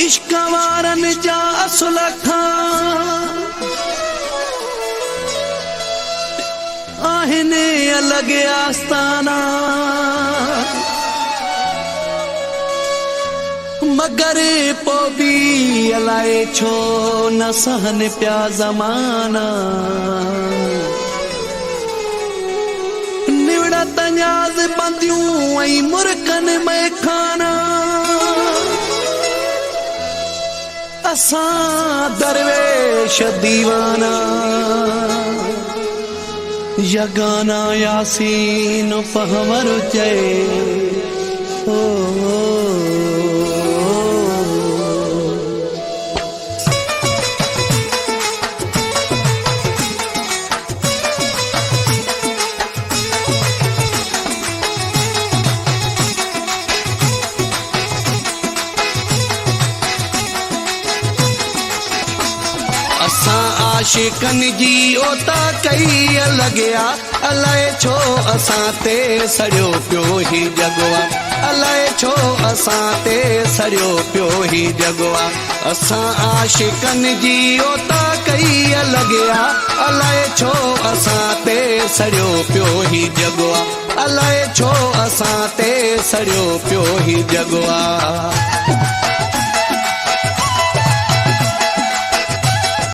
इश्क वारन जा असुल आहिने अलग आस्ताना मगर पो भी अलाए छो न सहन प्या ज़माना निवड़ा तंजाज़ बंदियूं ऐं मुर्कन में खाना असां दरवेश दीवाना यगाना यासीन पहवर चए ओ असां आशिकन जी ओता कई अलॻिया अलाए छो असां ते सड़ियो पियो ही जगवा अलाए छो असां ते सड़ियो पियो ही जगवा असां आशिकन जी ओता कई अलॻिया अलाए छो असां ते सड़ियो पियो ही जगवा अलाए छो असां ते सड़ियो पियो ही जगवा